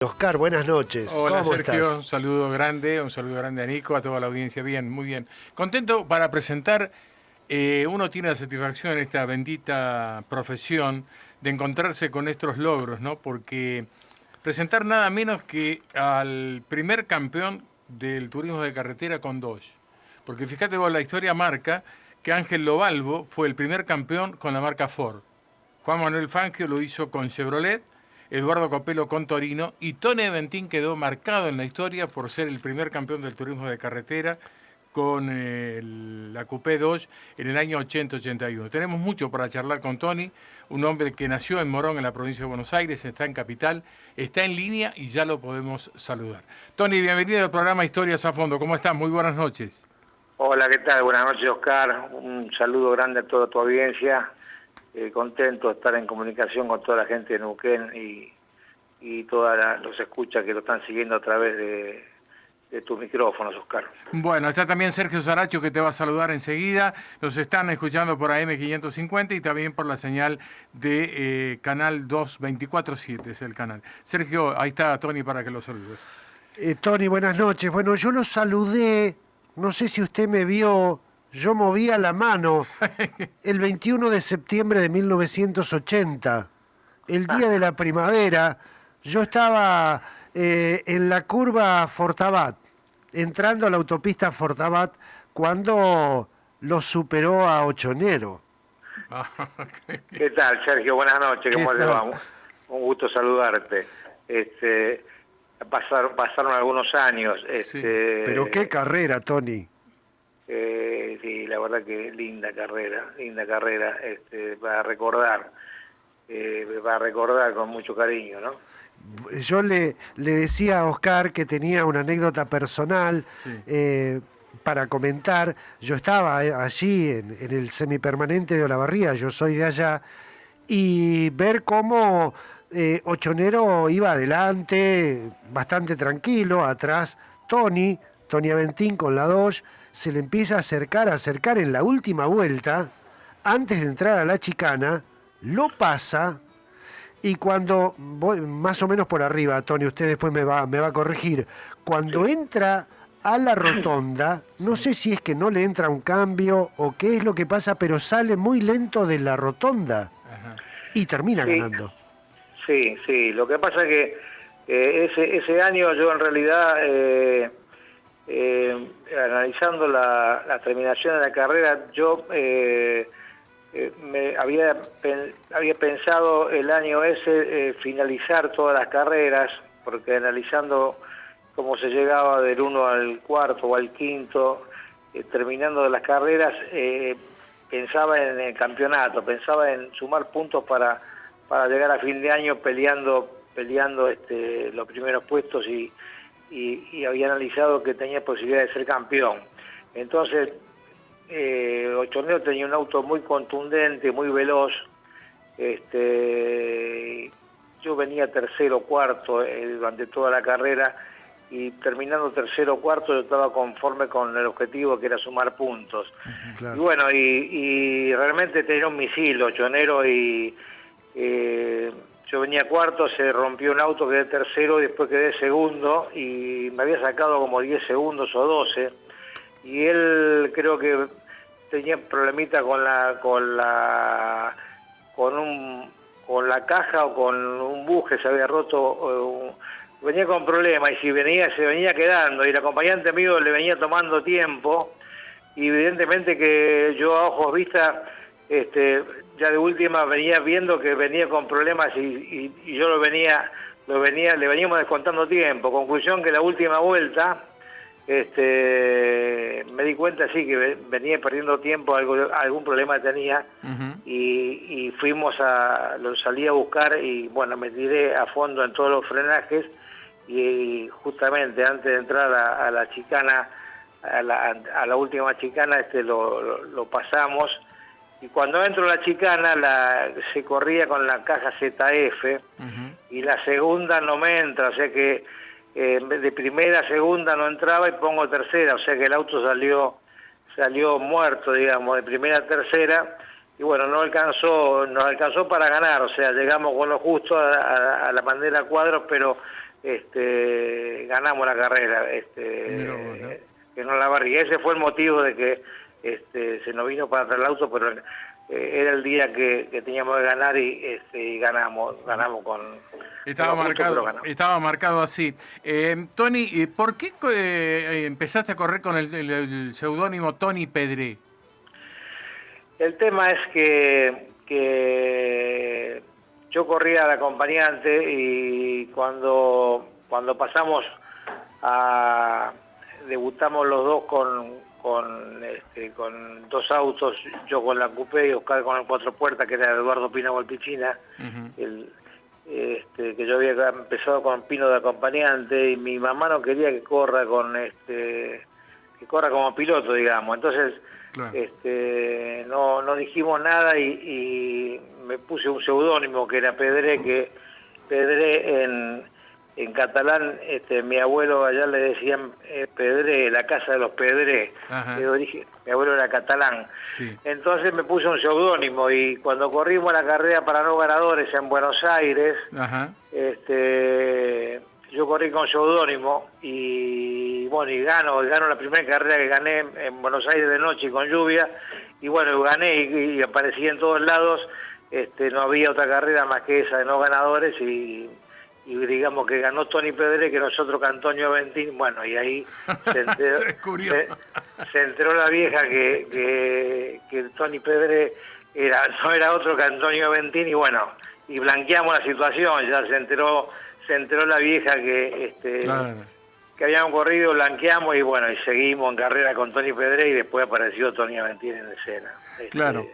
Oscar, buenas noches. Hola ¿Cómo Sergio, estás? un saludo grande a Nico, a toda la audiencia. Bien, muy bien. Contento para presentar, uno tiene la satisfacción en esta bendita profesión de encontrarse con estos logros, ¿no? Porque presentar nada menos que al primer campeón del turismo de carretera con Dodge. Porque fíjate vos, la historia marca que Ángel Lobalvo fue el primer campeón con la marca Ford. Juan Manuel Fangio lo hizo con Chevrolet, Eduardo Copelo con Torino y Tony Aventín quedó marcado en la historia por ser el primer campeón del turismo de carretera con la Coupé Dodge en el año 80-81. Tenemos mucho para charlar con Tony, un hombre que nació en Morón, en la provincia de Buenos Aires, está en Capital, está en línea y ya lo podemos saludar. Tony, bienvenido al programa Historias a Fondo. ¿Cómo estás? Muy buenas noches. Hola, ¿qué tal? Buenas noches, Oscar. Un saludo grande a toda tu audiencia. Contento de estar en comunicación con toda la gente de Neuquén y todos los escuchas que lo están siguiendo a través de tus micrófonos, Oscar. Bueno, está también Sergio Saracho que te va a saludar enseguida. Nos están escuchando por AM550 y también por la señal de Canal 224-7 es el canal. Sergio, ahí está Tony para que lo saludes. Tony, buenas noches. Bueno, yo lo saludé, no sé si usted me vio, yo movía la mano el 21 de septiembre de 1980, el día de la primavera. Yo estaba en la curva Fortabat, entrando a la autopista Fortabat, cuando lo superó a Ochonero. ¿Qué tal, Sergio? Buenas noches, ¿cómo le va? Un gusto saludarte. Pasaron algunos años. Sí, pero qué carrera, Tony. Sí, la verdad que linda carrera, para recordar con mucho cariño, ¿no? Yo le decía a Oscar que tenía una anécdota personal para comentar. Yo estaba allí en el semipermanente de Olavarría, yo soy de allá, y ver cómo Ochonero iba adelante, bastante tranquilo, atrás Tony Aventín con la Dodge, se le empieza a acercar en la última vuelta, antes de entrar a la chicana, lo pasa. Y cuando voy más o menos por arriba, Tony, usted después me va a corregir, cuando entra a la rotonda, no sé si es que no le entra un cambio o qué es lo que pasa, pero sale muy lento de la rotonda. Ajá. Y termina ganando. Sí, lo que pasa es que ese año yo en realidad, analizando la terminación de la carrera, yo había pensado el año ese finalizar todas las carreras, porque analizando cómo se llegaba del 1 al cuarto o al quinto, terminando de las carreras, pensaba en el campeonato, pensaba en sumar puntos para llegar a fin de año peleando los primeros puestos y había analizado que tenía posibilidad de ser campeón. Entonces, Ochonero tenía un auto muy contundente, muy veloz. Yo venía tercero o cuarto durante toda la carrera y terminando tercero o cuarto yo estaba conforme con el objetivo que era sumar puntos. Claro. Y bueno, y realmente tenía un misil Ochonero y yo venía cuarto, se rompió un auto, quedé tercero y después quedé segundo y me había sacado como 10 segundos o 12. Y él creo que tenía problemita con la caja o con un bus que se había roto, venía con problemas y se venía quedando y el acompañante mío le venía tomando tiempo y evidentemente que yo a ojos vista ya de última venía viendo que venía con problemas y yo le veníamos descontando tiempo. Conclusión que la última vuelta me di cuenta sí que venía perdiendo tiempo, algún problema tenía. Y lo salí a buscar y bueno, me tiré a fondo en todos los frenajes y justamente antes de entrar a la chicana, a la última chicana, lo pasamos y cuando entro a la chicana se corría con la caja ZF y la segunda no me entra, o sea que de primera a segunda no entraba y pongo tercera, o sea que el auto salió muerto, digamos, de primera a tercera, y bueno, nos alcanzó para ganar, o sea, llegamos con lo justo a la bandera cuadros, pero ganamos la carrera, Mirá vos, ¿no? que no la barriga. Ese fue el motivo de que se nos vino para atrás el auto, pero era el día que teníamos que ganar y ganamos con... Estaba bueno, justo, pero marcado, ganamos. estaba marcado así. Tony, ¿por qué empezaste a correr con el seudónimo Tony Pedré? El tema es que yo corría de acompañante y cuando pasamos debutamos los dos con 2 autos, yo con la coupé y Oscar con el 4 puertas, que era Eduardo Pino Volpichina, que yo había empezado con Pino de acompañante, y mi mamá no quería que corra que corra como piloto, digamos. Entonces, Claro. no dijimos nada y me puse un seudónimo que era Pedré, que Pedré en catalán, mi abuelo allá le decían Pedré, la casa de los Pedré, de origen, mi abuelo era catalán. Sí. Entonces me puse un seudónimo, y cuando corrimos la carrera para no ganadores en Buenos Aires, Ajá. yo corrí con seudónimo y bueno, y gano la primera carrera que gané en Buenos Aires de noche con lluvia, y bueno, gané y aparecí en todos lados. No había otra carrera más que esa de no ganadores, y digamos que ganó Tony Pedré, que nosotros que Antonio Aventín. Bueno, y ahí se enteró, se enteró la vieja que Tony Pedré no era otro que Antonio Aventín, y bueno, y blanqueamos la situación. Ya se enteró la vieja Claro. que habíamos corrido, blanqueamos, y bueno, y seguimos en carrera con Tony Pedré, y después apareció Tony Aventín en escena. Claro.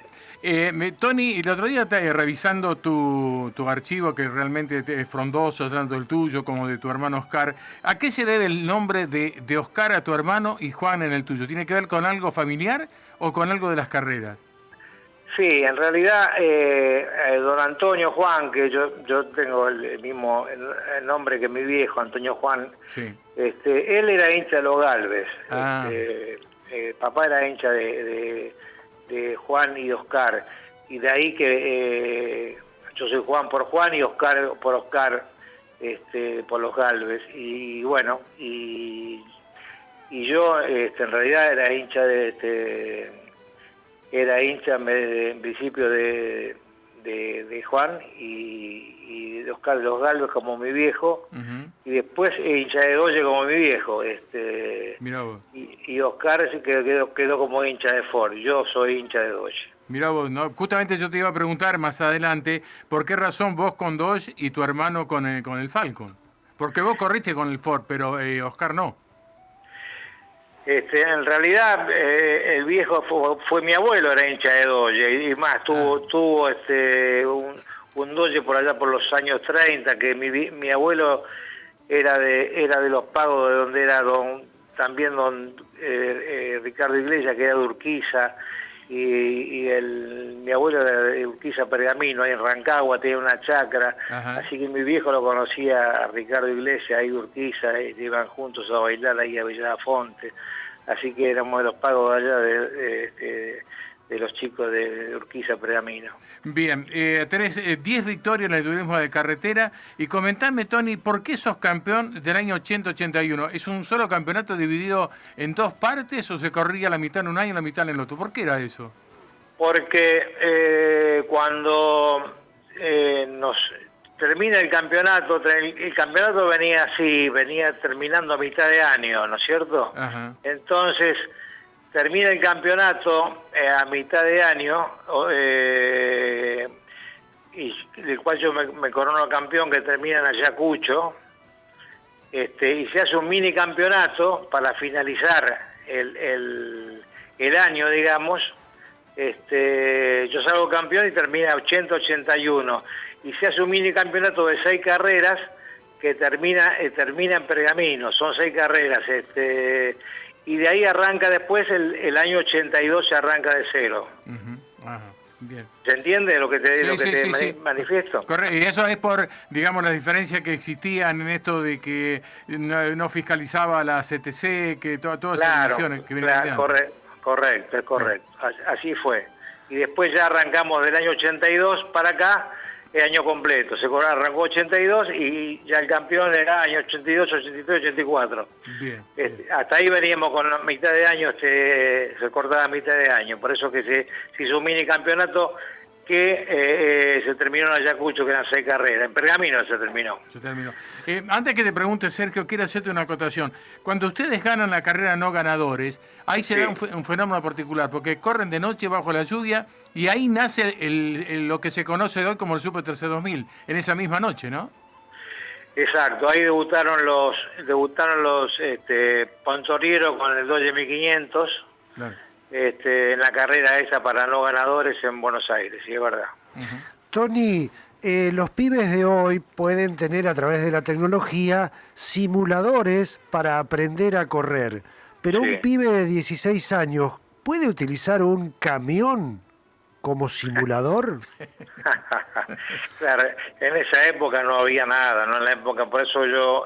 Tony, el otro día revisando tu archivo, que realmente es frondoso, tanto el tuyo como de tu hermano Oscar, ¿a qué se debe el nombre de Oscar a tu hermano y Juan en el tuyo? ¿Tiene que ver con algo familiar o con algo de las carreras? Sí, en realidad don Antonio Juan, que yo tengo el mismo el nombre que mi viejo, Antonio Juan, Sí. Él era hincha de los Galvez. Ah. Papá era hincha de Juan y de Oscar, y de ahí que yo soy Juan por Juan y Oscar por Oscar, por los Galvez, y bueno, y yo en realidad era hincha en principio de Juan y de Oscar de los Galvez como mi viejo, y después hincha de Doye como mi viejo, Mirá vos. y Oscar sí quedó como hincha de Ford. Yo soy hincha de Doge. Mirá vos, ¿no? Justamente yo te iba a preguntar más adelante, ¿por qué razón vos con Dodge y tu hermano con el Falcon? Porque vos corriste con el Ford, pero Oscar no. En realidad el viejo fue mi abuelo, era hincha de Doge, y más tuvo un Doge por allá por los años 30, que mi abuelo era de los Pagos, de donde era también don Ricardo Iglesias, que era de Urquiza, y mi abuelo era de Urquiza Pergamino, ahí en Rancagua, tenía una chacra. Ajá. Así que mi viejo lo conocía a Ricardo Iglesias, ahí de Urquiza, iban juntos a bailar ahí a Villa Fonte, así que éramos de los Pagos allá de los chicos de Urquiza Pergamino. Bien, tenés 10 victorias en el turismo de carretera, y comentame, Tony, ¿por qué sos campeón del año 80-81? ¿Es un solo campeonato dividido en 2 partes o se corría la mitad en un año y la mitad en el otro? ¿Por qué era eso? Porque cuando nos termina el campeonato venía así, venía terminando a mitad de año, ¿no es cierto? Ajá. Entonces termina el campeonato a mitad de año, y del cual yo me corono campeón, que termina en Ayacucho, y se hace un mini campeonato para finalizar el año, digamos. Yo salgo campeón y termina 80-81, y se hace un mini campeonato de 6 carreras que termina en Pergamino. Son 6 carreras, y de ahí arranca después el año 82, se arranca de cero. Ajá. Bien. ¿Se entiende lo que te, Sí. manifiesto? Correcto. Y eso es por, digamos, las diferencias que existían en esto de que no fiscalizaba la CTC, que todas esas decisiones que vienen de antes. Correcto. Así fue. Y después ya arrancamos del año 82 para acá, año completo. Se arrancó 82 y ya el campeón era año 82, 83, 84. Bien. Hasta ahí veníamos con la mitad de año, se cortaba mitad de año. Por eso que se hizo un mini campeonato que se terminó en Ayacucho, que eran 6 carreras. En Pergamino se terminó. Se terminó. Antes que te pregunte, Sergio, quiero hacerte una acotación. Cuando ustedes ganan la carrera no ganadores, ahí se da un fenómeno particular, porque corren de noche bajo la lluvia y ahí nace lo que se conoce hoy como el Super TC 2000, en esa misma noche, ¿no? Exacto, ahí debutaron los Pontorieros con el Dodge 1500. Claro. En la carrera esa para no ganadores en Buenos Aires, sí, es verdad. Tony, los pibes de hoy pueden tener a través de la tecnología simuladores para aprender a correr, pero un pibe de 16 años, ¿puede utilizar un camión como simulador? Claro, en esa época no había nada, ¿no? En la época, por eso yo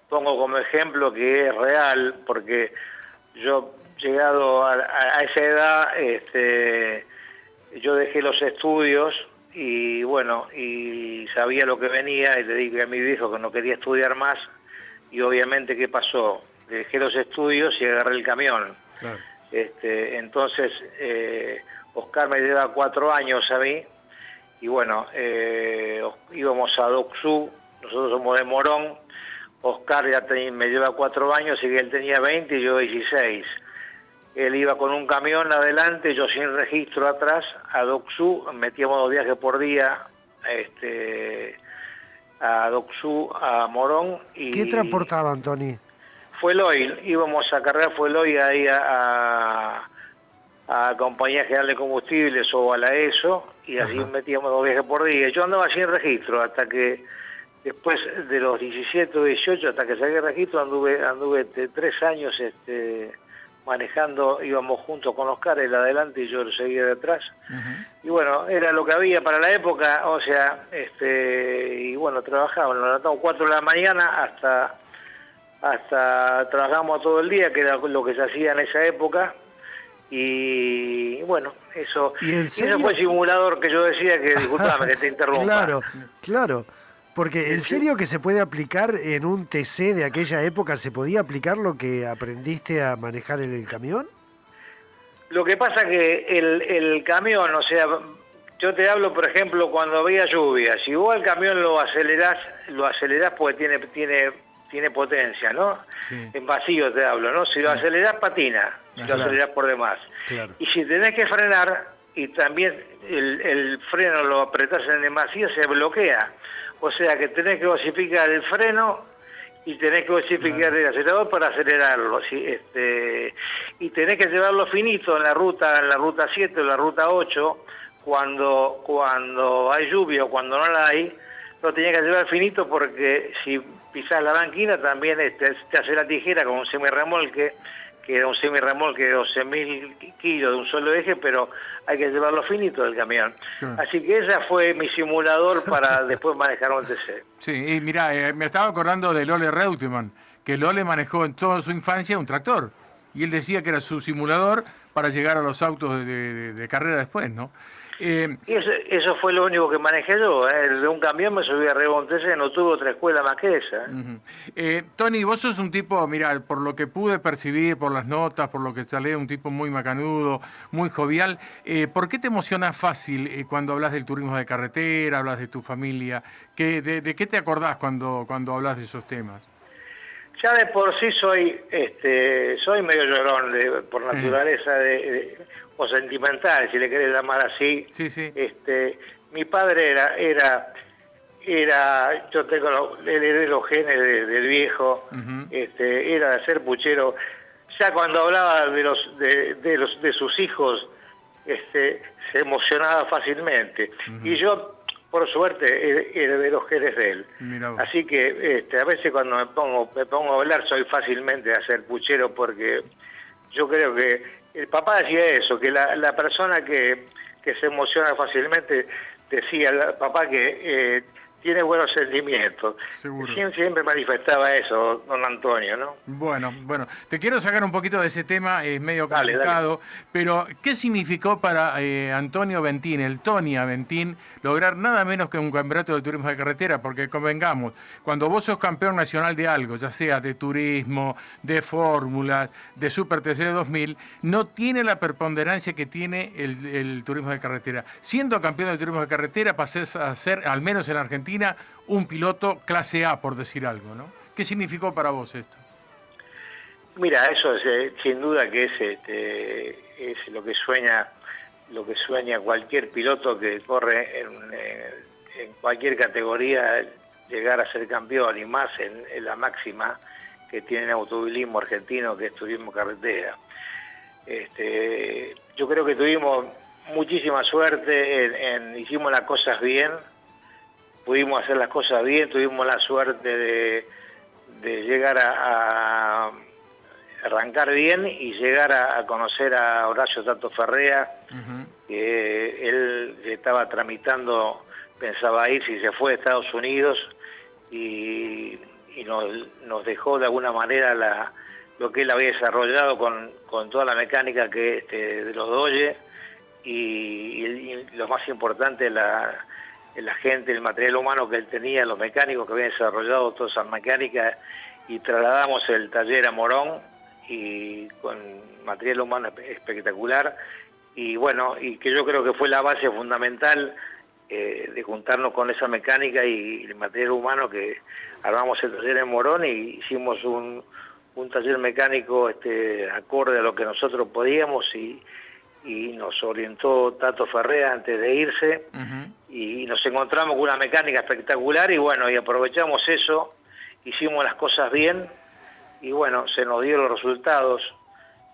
pongo como ejemplo que es real, porque yo, llegado a esa edad, yo dejé los estudios y bueno, y sabía lo que venía y le dije a mi viejo que no quería estudiar más y obviamente ¿qué pasó? Dejé los estudios y agarré el camión. Claro. Entonces, Oscar me lleva 4 años a mí y bueno, íbamos a Docsú, nosotros somos de Morón. Oscar ya me lleva 4 años y que él tenía 20 y yo 16. Él iba con un camión adelante, yo sin registro atrás, a Docsú, metíamos 2 viajes por día, a Docsú, a Morón. Y ¿qué transportaban, Tony? Fuel Oil, íbamos a cargar Fuel Oil ahí a Compañía General de Combustibles o a la ESO, y así metíamos 2 viajes por día. Yo andaba sin registro hasta que después de los 17 o 18, hasta que saqué registro, anduve 3 años manejando, íbamos juntos con Oscar, él adelante y yo lo seguía detrás. Y bueno, era lo que había para la época, o sea, y bueno, trabajábamos, nos levantamos 4 de la mañana hasta trabajamos todo el día, que era lo que se hacía en esa época. Y bueno, eso fue el simulador que yo decía, que disculpame que te interrumpa. Claro. Porque en serio que se puede aplicar en un TC de aquella época, ¿se podía aplicar lo que aprendiste a manejar en el camión? Lo que pasa que el camión, o sea, yo te hablo, por ejemplo, cuando había lluvia, si vos al camión lo acelerás porque tiene potencia, ¿no? Sí. En vacío te hablo, ¿no? Si lo acelerás, patina, si lo acelerás por demás. Claro. Y si tenés que frenar, y también el freno lo apretás en demasía, se bloquea. O sea que tenés que dosificar el freno y tenés que dosificar el acelerador para acelerarlo, ¿sí? Y tenés que llevarlo finito en la ruta 7 o la ruta 8, cuando hay lluvia o cuando no la hay, lo tenés que llevar finito porque si pisás la banquina también te hace la tijera con un semirremolque, que era un semirremolque de 12.000 kilos de un solo eje, pero hay que llevarlo finito del camión. Sí. Así que ese fue mi simulador para después manejar un TC. Sí, y mirá, me estaba acordando de Lole Reutemann, que Lole manejó en toda su infancia un tractor, y él decía que era su simulador para llegar a los autos de carrera después, ¿no? Y eso fue lo único que manejé yo, de un camión me subí arriba a un TC, no tuve otra escuela más que esa. Tony, vos sos un tipo, mira, por lo que pude percibir, por las notas, por lo que salé, un tipo muy macanudo, muy jovial. ¿Por qué te emocionás fácil cuando hablas del turismo de carretera, hablas de tu familia? ¿De qué te acordás cuando hablas de esos temas? Ya de por sí soy medio llorón por naturaleza o sentimental, si le querés llamar así. Sí, sí. Mi padre era yo heredé los genes del viejo, era de ser puchero. Ya cuando hablaba de sus hijos, se emocionaba fácilmente. Y yo, por suerte, heredé los genes de él. Así que a veces cuando me pongo a hablar soy fácilmente a ser puchero, porque yo creo que el papá decía eso, que la persona que se emociona fácilmente, decía el papá que tiene buenos sentimientos. Seguro. Siempre manifestaba eso, don Antonio, ¿no? Bueno, te quiero sacar un poquito de ese tema, es medio Dale, complicado, pero ¿qué significó para Antonio Bentín, el Tony Aventín, lograr nada menos que un campeonato de turismo de carretera? Porque convengamos, cuando vos sos campeón nacional de algo, ya sea de turismo, de fórmulas, de Super TC 2000, no tiene la preponderancia que tiene el turismo de carretera. Siendo campeón de turismo de carretera, pasás a ser, al menos en Argentina, un piloto clase A, por decir algo, ¿no? ¿Qué significó para vos esto? Mira, eso es, sin duda que es lo que sueña cualquier piloto que corre en cualquier categoría, llegar a ser campeón, y más en la máxima que tiene el automovilismo argentino, que es turismo carretera. Yo creo que tuvimos muchísima suerte, hicimos las cosas bien, pudimos hacer las cosas bien, tuvimos la suerte de llegar a arrancar bien y llegar a conocer a Horacio Tato Ferrea, que él estaba tramitando, pensaba irse y se fue a Estados Unidos, y nos dejó de alguna manera lo que él había desarrollado con toda la mecánica que de los Dodge, y lo más importante, la gente, el material humano que él tenía, los mecánicos que habían desarrollado toda esa mecánica, y trasladamos el taller a Morón, y con material humano espectacular, y bueno, y que yo creo que fue la base fundamental de juntarnos con esa mecánica y el material humano, que armamos el taller en Morón y hicimos un taller mecánico acorde a lo que nosotros podíamos, y nos orientó Tato Ferrea antes de irse, y nos encontramos con una mecánica espectacular, y bueno, y aprovechamos eso, hicimos las cosas bien, y bueno, se nos dio los resultados,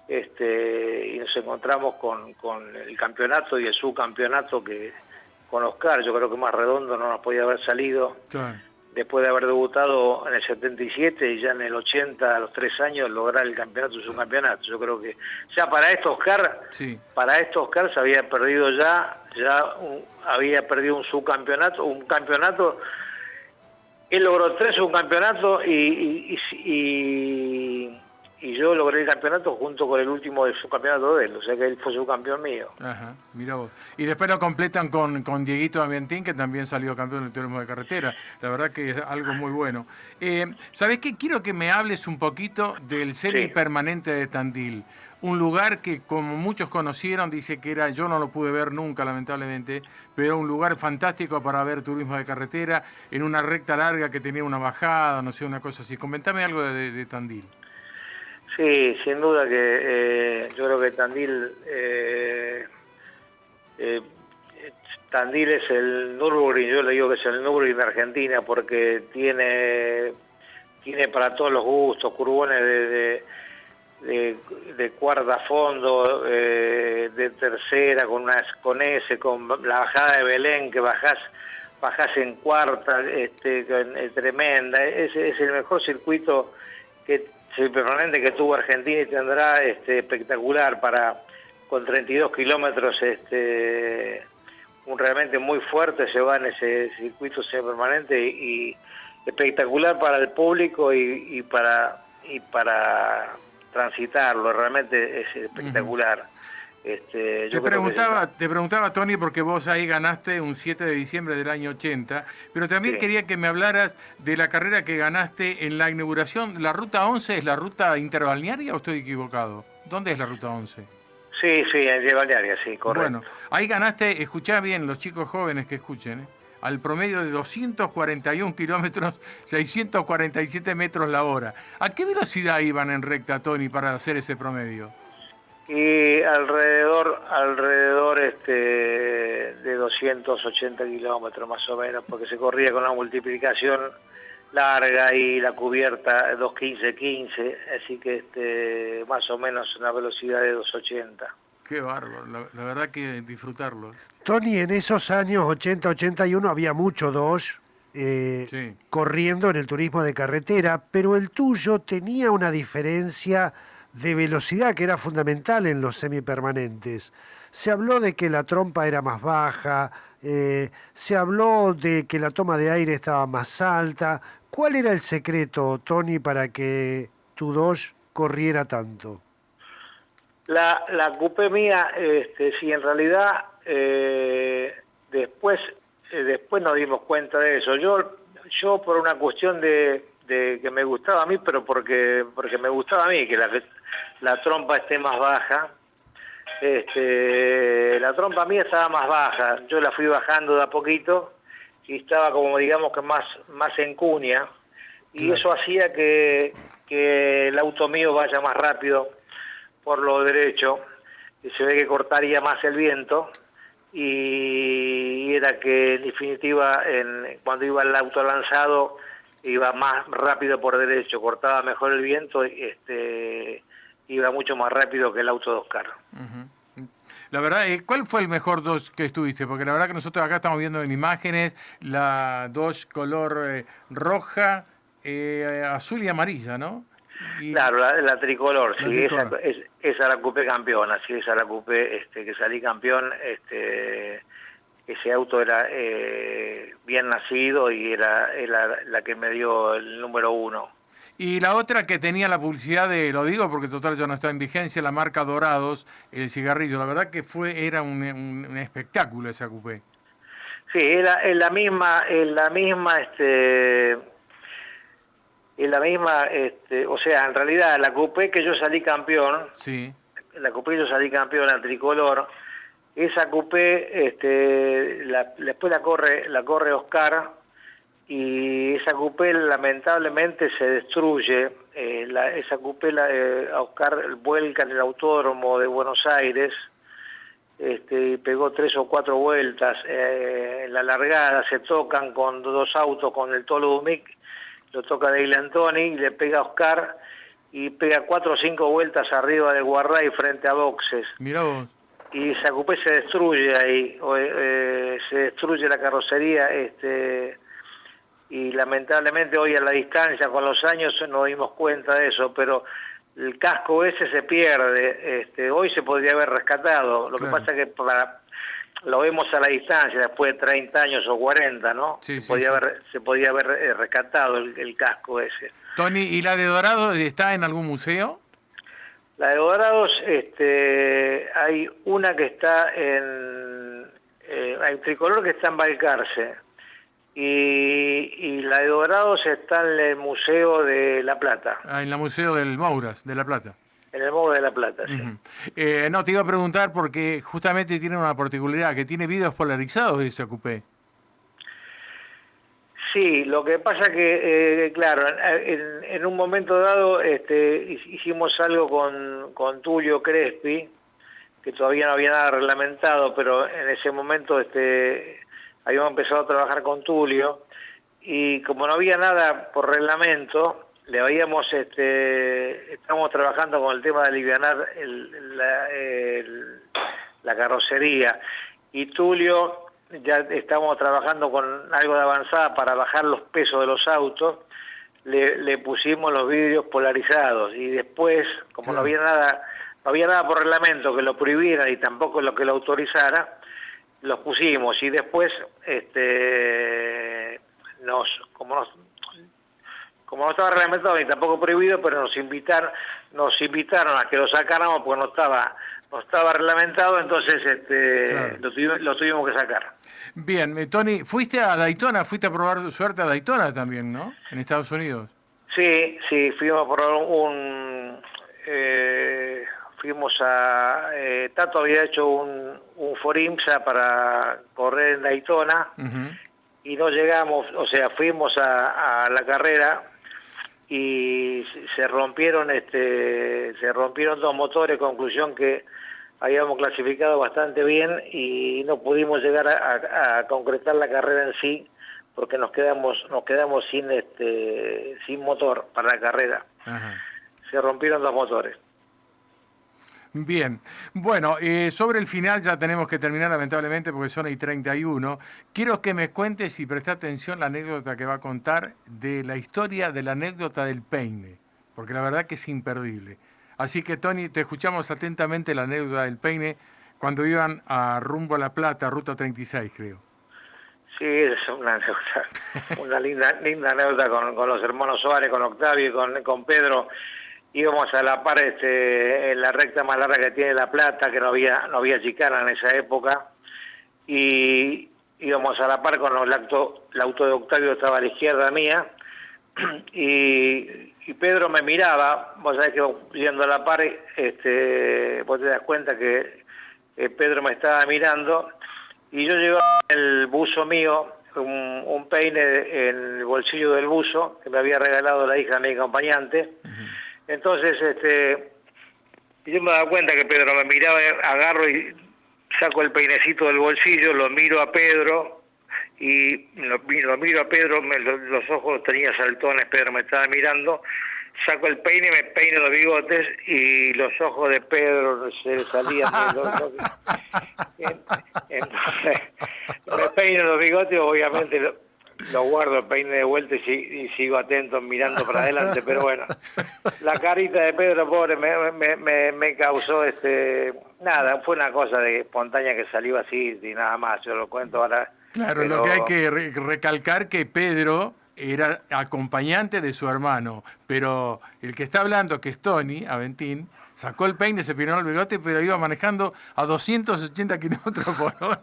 y nos encontramos con el campeonato y el subcampeonato, que con Oscar yo creo que más redondo no nos podía haber salido. Claro. Después de haber debutado en el 77 y ya en el 80, a los 3 años, lograr el campeonato y subcampeonato. Yo creo que ya para esto Oscar, se había perdido había perdido un subcampeonato, un campeonato. Él logró 3 subcampeonatos y yo logré el campeonato junto con el último del subcampeonato de él, o sea que él fue subcampeón mío. Ajá, mira vos. Y después lo completan con Dieguito Aventín, que también salió campeón del turismo de carretera. La verdad que es algo muy bueno. ¿Sabés qué? Quiero que me hables un poquito del semipermanente de Tandil. Un lugar que, como muchos conocieron, dice que yo no lo pude ver nunca, lamentablemente, pero un lugar fantástico para ver turismo de carretera, en una recta larga que tenía una bajada, no sé, una cosa así. Comentame algo de Tandil. Sí, sin duda que yo creo que Tandil es el Nürburgring, yo le digo que es el Nürburgring de Argentina, porque tiene para todos los gustos, curbones de cuarta a fondo, de tercera, con la bajada de Belén, que bajás en cuarta, tremenda. Es el mejor circuito permanente que tuvo Argentina, y tendrá espectacular con 32 kilómetros, realmente muy fuerte se va en ese circuito semipermanente, y espectacular para el público y para transitarlo, realmente es espectacular. Te preguntaba, Tony, porque vos ahí ganaste un 7 de diciembre del año 80, pero también quería que me hablaras de la carrera que ganaste en la inauguración. ¿La Ruta 11 es la ruta interbalnearia o estoy equivocado? ¿Dónde es la Ruta 11? Sí, en interbalnearia, sí, correcto. Bueno, ahí ganaste, escuchá bien los chicos jóvenes que escuchen, al promedio de 241 kilómetros, 647 metros la hora. ¿A qué velocidad iban en recta, Tony, para hacer ese promedio? Y alrededor de 280 kilómetros más o menos, porque se corría con una multiplicación larga y la cubierta 2.15.15, así que más o menos una velocidad de 280. Qué bárbaro, la verdad que disfrutarlo. Tony, en esos años 80-81 había mucho Dodge corriendo en el turismo de carretera, pero el tuyo tenía una diferencia de velocidad que era fundamental en los semipermanentes. Se habló de que la trompa era más baja, Se habló de que la toma de aire estaba más alta. ¿Cuál era el secreto, Tony, para que tu Dodge corriera tanto? La coupé mía, sí, en realidad después nos dimos cuenta de eso. Yo por una cuestión de que me gustaba a mí, pero porque me gustaba a mí que la trompa esté más baja. La trompa mía estaba más baja, yo la fui bajando de a poquito y estaba como digamos que más en cuña, y Claro. eso hacía que el auto mío vaya más rápido por lo derecho, y se ve que cortaría más el viento, y era que en definitiva cuando iba el auto lanzado iba más rápido por derecho, cortaba mejor el viento, iba mucho más rápido que el auto de Oscar. Ujú. La verdad, ¿cuál fue el mejor Dodge que estuviste? Porque la verdad que nosotros acá estamos viendo en imágenes la Dodge color roja, azul y amarilla, ¿no? Y Claro, la tricolor, la sí, tricolor. esa la coupé campeona, sí, esa la coupé que salí campeón, ese auto era bien nacido y era la que me dio el número 1. Y la otra que tenía la publicidad de, lo digo porque total ya no está en vigencia, la marca Dorados, el cigarrillo. La verdad que era un espectáculo esa coupé. Sí, era o sea, en realidad la coupé que yo salí campeón, Sí, la tricolor, esa coupé, después la corre Oscar, y esa coupé lamentablemente se destruye. Esa coupé a Oscar vuelca en el autódromo de Buenos Aires, y pegó 3 o 4 vueltas. En la largada se tocan con 2 autos, con el Tolo Dumic, lo toca Dale Antoni y le pega a Oscar, y pega 4 o 5 vueltas arriba del guarday frente a boxes. mirá vos. Y esa coupé se destruye ahí, se destruye la carrocería, y lamentablemente hoy a la distancia, con los años, nos dimos cuenta de eso, pero el casco ese se pierde. Hoy se podría haber rescatado, lo Claro. que pasa es que lo vemos a la distancia, después de 30 años o 40, ¿no? Sí, Se sí, podía sí. haber rescatado el casco ese. Tony, ¿y la de Dorado está en algún museo? La de Dorados, hay una que está hay un tricolor que está en Balcarce, y la de Dorados está en el Museo de La Plata, Ah, en el Museo del Mouras, de La Plata. en el Museo de La Plata, sí. Ujú. No, te iba a preguntar porque justamente tiene una particularidad, que tiene vidrios polarizados ese coupé. Sí, lo que pasa que, claro, en un momento dado hicimos algo con Tulio Crespi, que todavía no había nada reglamentado, pero en ese momento habíamos empezado a trabajar con Tulio, y como no había nada por reglamento, estamos trabajando con el tema de alivianar la carrocería, y Tulio, ya estamos trabajando con algo de avanzada para bajar los pesos de los autos, le pusimos los vidrios polarizados, y después, como Claro. no había nada por reglamento que lo prohibiera y tampoco lo que lo autorizara, los pusimos, y después como no estaba reglamentado ni tampoco prohibido, pero nos invitaron a que lo sacáramos porque no estaba reglamentado, entonces Claro. lo tuvimos que sacar. Bien, Tony, fuiste a Daytona, fuiste a probar suerte a Daytona también, ¿no? En Estados Unidos. Sí, fuimos por fuimos a Tato había hecho un Forimsa para correr en Daytona, Ujú. y no llegamos, o sea, fuimos a la carrera y se rompieron 2 motores, conclusión que habíamos clasificado bastante bien y no pudimos llegar a concretar la carrera en sí, porque nos quedamos sin motor para la carrera. Ajá. Se rompieron 2 motores. Bien, bueno, sobre el final ya tenemos que terminar lamentablemente porque son y 31. Quiero que me cuentes y presta atención la anécdota que va a contar de la historia de la anécdota del peine, porque la verdad que es imperdible. Así que Tony, te escuchamos atentamente la anécdota del peine cuando iban a rumbo a La Plata, ruta 36 creo. Sí, es una anécdota, una linda anécdota con los hermanos Suárez, con Octavio y con Pedro. Íbamos a la par en la recta más larga que tiene La Plata, que no había chicana en esa época, y íbamos a la par con el auto de Octavio estaba a la izquierda mía, y Pedro me miraba. Vos sabés que yendo a la par, vos te das cuenta que Pedro me estaba mirando, y yo llevaba en el buzo mío un peine en el bolsillo del buzo que me había regalado la hija de mi acompañante. Entonces, yo me daba cuenta que Pedro me miraba, agarro y saco el peinecito del bolsillo, lo miro a Pedro, y lo miro a Pedro, los ojos tenía saltones, Pedro me estaba mirando, saco el peine, me peino los bigotes, y los ojos de Pedro se salían entonces, me peino los bigotes, obviamente lo guardo el peine de vuelta y sigo atento mirando para adelante, pero bueno, la carita de Pedro, pobre, me causó nada, fue una cosa espontánea que salió así y nada más. Yo lo cuento ahora. Claro, pero... lo que hay que recalcar que Pedro era acompañante de su hermano, pero el que está hablando, que es Tony Aventín, sacó el peine, se peinó el bigote, pero iba manejando a 280 kilómetros por hora.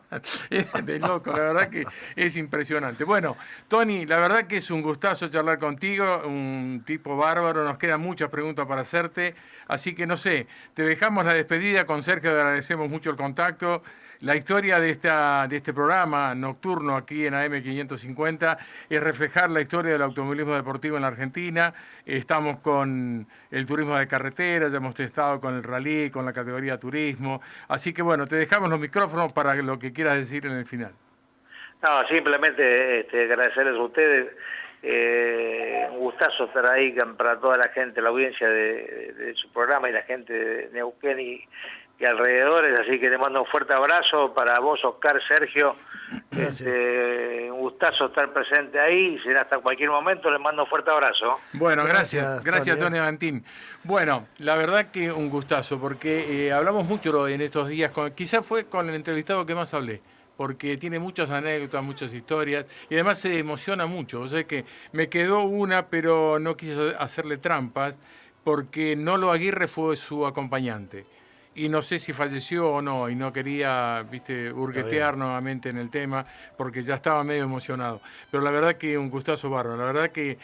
Es de loco, la verdad que es impresionante. Bueno, Tony, la verdad que es un gustazo charlar contigo, un tipo bárbaro, nos quedan muchas preguntas para hacerte, así que no sé, te dejamos la despedida, con Sergio te agradecemos mucho el contacto. La historia de este programa nocturno aquí en AM550 es reflejar la historia del automovilismo deportivo en la Argentina. Estamos con el turismo de carretera, ya hemos estado con el rally, con la categoría turismo. Así que bueno, te dejamos los micrófonos para lo que quieras decir en el final. No, simplemente agradecerles a ustedes. Un gustazo estar ahí para toda la gente, la audiencia de su programa y la gente de Neuquén y alrededores, así que le mando un fuerte abrazo para vos, Oscar, Sergio. Un gustazo estar presente ahí, y será hasta cualquier momento, les mando un fuerte abrazo. Bueno, gracias Tony Aventín. Bueno, la verdad que un gustazo, porque hablamos mucho en estos días, quizás fue con el entrevistado que más hablé, porque tiene muchas anécdotas, muchas historias, y además se emociona mucho. O sea que me quedó una, pero no quise hacerle trampas, porque Nolo Aguirre fue su acompañante. Y no sé si falleció o no, y no quería, hurguetear nuevamente en el tema, porque ya estaba medio emocionado. Pero la verdad que un gustazo bárbaro. La verdad que,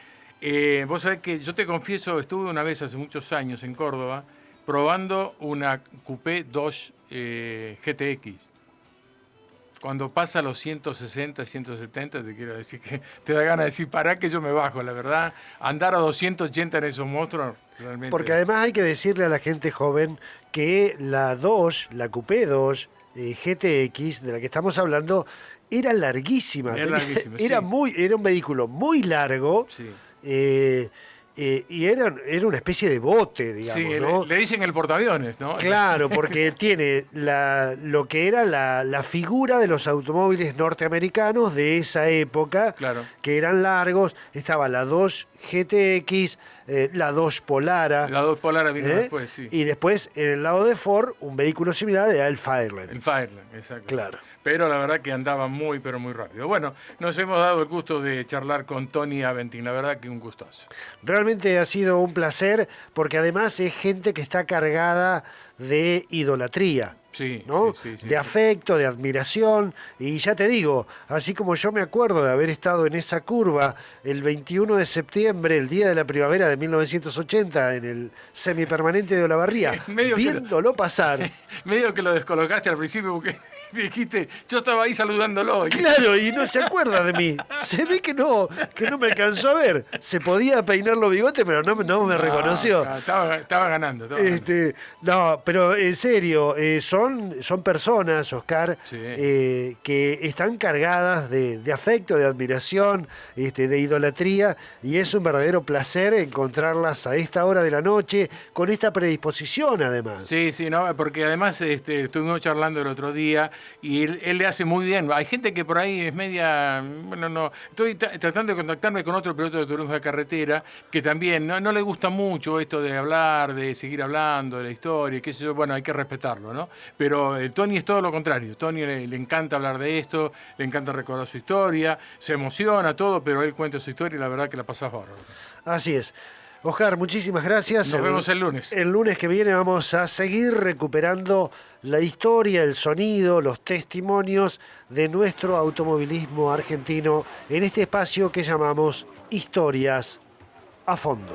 vos sabés que yo te confieso, estuve una vez hace muchos años en Córdoba, probando una Coupé Dodge GTX. Cuando pasa los 160, 170, te quiero decir que te da ganas de decir, pará que yo me bajo, la verdad. Andar a 280 en esos monstruos, realmente. Porque además hay que decirle a la gente joven que la Coupé Dodge GTX, de la que estamos hablando, era larguísima. Era larguísima, era sí. Era un vehículo muy largo. Sí. Y era una especie de bote, digamos, sí, ¿no? le dicen el portaaviones, ¿no? Claro, porque tiene lo que era la figura de los automóviles norteamericanos de esa época, claro, que eran largos. Estaba la Dodge GTX, la Dodge Polara. La Dodge Polara vino después, sí. Y después, en el lado de Ford, un vehículo similar era el Fireland. El Fireland, exacto. Claro. Pero la verdad que andaba muy, pero muy rápido. Bueno, nos hemos dado el gusto de charlar con Tony Aventín. La verdad que un gustazo. Realmente ha sido un placer, porque además es gente que está cargada de idolatría. Sí, ¿no? Sí, de afecto, de admiración, y ya te digo, así como yo me acuerdo de haber estado en esa curva el 21 de septiembre, el día de la primavera de 1980, en el semipermanente de Olavarría, viéndolo pasar. Medio que lo descolocaste al principio porque dijiste, yo estaba ahí saludándolo. Claro, y no se acuerda de mí. Se ve que no me alcanzó a ver. Se podía peinar los bigotes, pero no me reconoció. Estaba ganando. No, pero en serio, son personas, Oscar, sí, que están cargadas de afecto, de admiración, de idolatría, y es un verdadero placer encontrarlas a esta hora de la noche, con esta predisposición además. Sí, no, porque además estuvimos charlando el otro día y él le hace muy bien. Hay gente que por ahí es media, bueno, no, estoy tratando de contactarme con otro piloto de turismo de carretera que también no le gusta mucho esto de hablar, de seguir hablando de la historia, qué sé yo, bueno, hay que respetarlo, ¿no? Pero Tony es todo lo contrario, Tony le encanta hablar de esto, le encanta recordar su historia, se emociona todo, pero él cuenta su historia y la verdad que la pasás bárbaro. Así es. Oscar, muchísimas gracias. Nos vemos el lunes. El lunes que viene vamos a seguir recuperando la historia, el sonido, los testimonios de nuestro automovilismo argentino en este espacio que llamamos Historias a Fondo.